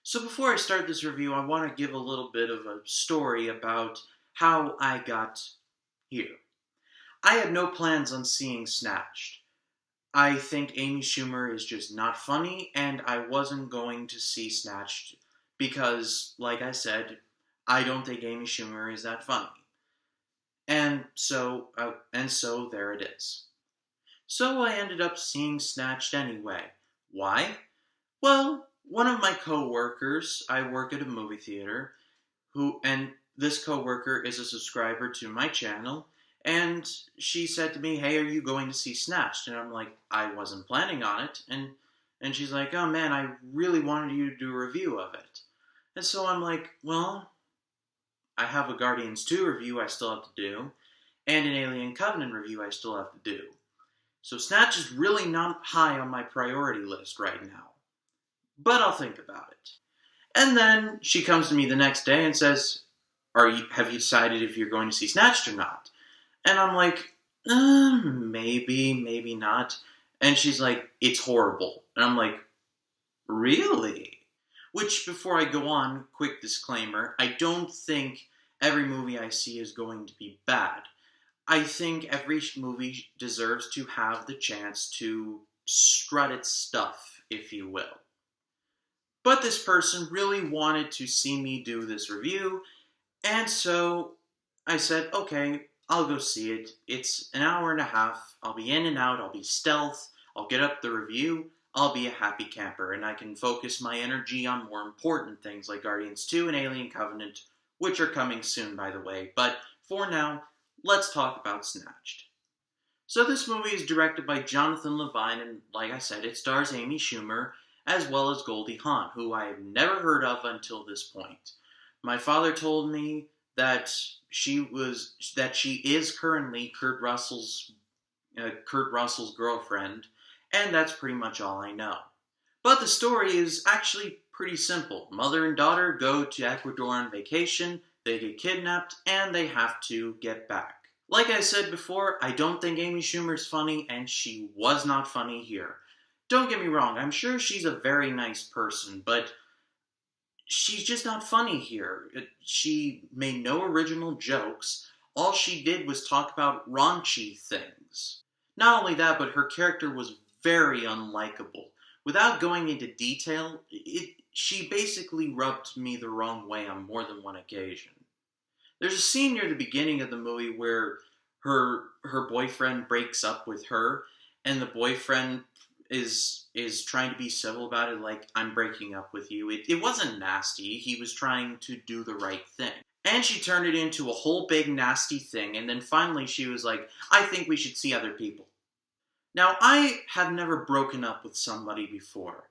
So before I start this review, I want to give a little bit of a story about how I got here. I had no plans on seeing Snatched. I think Amy Schumer is just not funny, and I wasn't going to see Snatched because, like I said, I don't think Amy Schumer is that funny. And so there it is. So I ended up seeing Snatched anyway. Why? Well, one of my coworkers, I work at a movie theater, and this coworker is a subscriber to my channel, and she said to me, "Hey, are you going to see Snatched?" And I'm like, "I wasn't planning on it." And she's like, "Oh man, I really wanted you to do a review of it." And so I'm like, "Well, I have a Guardians 2 review I still have to do, and an Alien Covenant review I still have to do. So Snatch is really not high on my priority list right now. But I'll think about it." And then she comes to me the next day and says, have you decided if you're going to see Snatched or not? And I'm like, maybe, maybe not. And she's like, "It's horrible." And I'm like, "Really?" Which, before I go on, quick disclaimer, I don't think every movie I see is going to be bad. I think every movie deserves to have the chance to strut its stuff, if you will. But this person really wanted to see me do this review, and so I said, "Okay, I'll go see it. It's an hour and a half. I'll be in and out. I'll be stealth. I'll get up the review. I'll be a happy camper, and I can focus my energy on more important things like Guardians 2 and Alien Covenant, which are coming soon, by the way. But for now, let's talk about Snatched." So this movie is directed by Jonathan Levine, and like I said, it stars Amy Schumer, as well as Goldie Hawn, who I have never heard of until this point. My father told me that she is currently Kurt Russell's girlfriend, and that's pretty much all I know. But the story is actually pretty simple. Mother and daughter go to Ecuador on vacation, they get kidnapped, and they have to get back. Like I said before, I don't think Amy Schumer's funny, and she was not funny here. Don't get me wrong, I'm sure she's a very nice person, but she's just not funny here. She made no original jokes. All she did was talk about raunchy things. Not only that, but her character was very unlikable. Without going into detail, she basically rubbed me the wrong way on more than one occasion. There's a scene near the beginning of the movie where her boyfriend breaks up with her, and the boyfriend is trying to be civil about it, like, "I'm breaking up with you." It wasn't nasty. He was trying to do the right thing. And she turned it into a whole big nasty thing, and then finally she was like, "I think we should see other people." Now, I have never broken up with somebody before,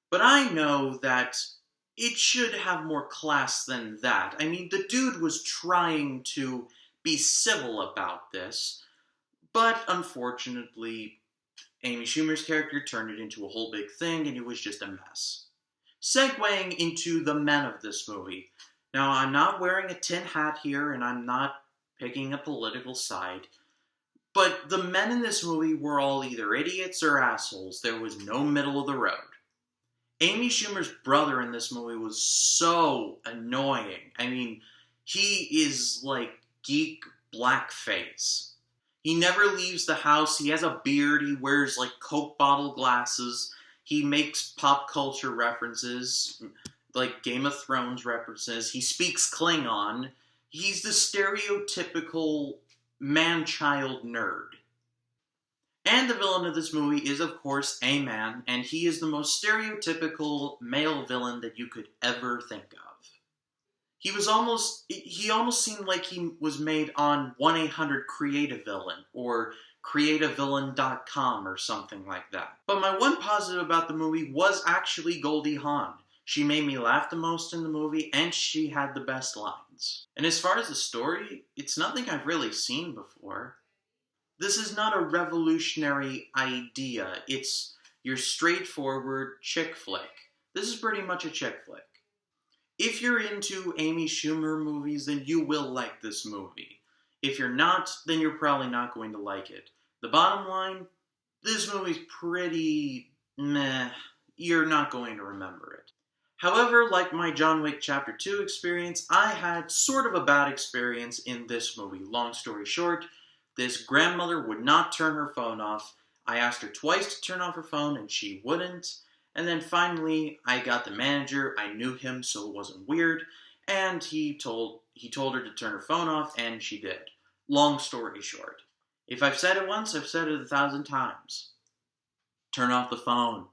but I know that it should have more class than that. I mean, the dude was trying to be civil about this, but unfortunately, Amy Schumer's character turned it into a whole big thing, and it was just a mess. Segueing into the men of this movie. Now, I'm not wearing a tin hat here, and I'm not picking a political side, but the men in this movie were all either idiots or assholes. There was no middle of the road. Amy Schumer's brother in this movie was so annoying. I mean, he is like geek blackface. He never leaves the house. He has a beard. He wears like Coke bottle glasses. He makes pop culture references, like Game of Thrones references. He speaks Klingon. He's the stereotypical man-child nerd. And the villain of this movie is, of course, a man, and he is the most stereotypical male villain that you could ever think of. He almost seemed like he was made on 1-800-CREATE-A-VILLAIN, or createavillain.com or something like that. But my one positive about the movie was actually Goldie Hawn. She made me laugh the most in the movie, and she had the best lines. And as far as the story, it's nothing I've really seen before. This is not a revolutionary idea. It's your straightforward chick flick. This is pretty much a chick flick. If you're into Amy Schumer movies, then you will like this movie. If you're not, then you're probably not going to like it. The bottom line, this movie's pretty meh. You're not going to remember it. However, like my John Wick Chapter 2 experience, I had sort of a bad experience in this movie. Long story short, this grandmother would not turn her phone off. I asked her twice to turn off her phone and she wouldn't. And then finally, I got the manager. I knew him, so it wasn't weird. And he told her to turn her phone off, and she did. Long story short, if I've said it once, I've said it 1,000 times. Turn off the phone.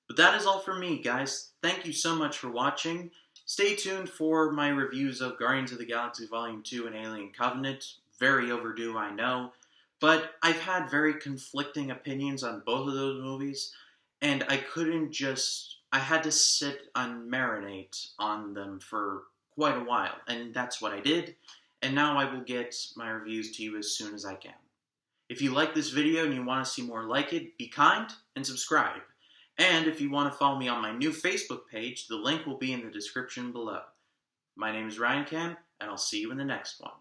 But that is all from me, guys. Thank you so much for watching. Stay tuned for my reviews of Guardians of the Galaxy Volume 2 and Alien Covenant. Very overdue, I know. But I've had very conflicting opinions on both of those movies, and I had to sit and marinate on them for quite a while, and that's what I did, and now I will get my reviews to you as soon as I can. If you like this video and you want to see more like it, be kind and subscribe. And if you want to follow me on my new Facebook page, the link will be in the description below. My name is Ryan Cam, and I'll see you in the next one.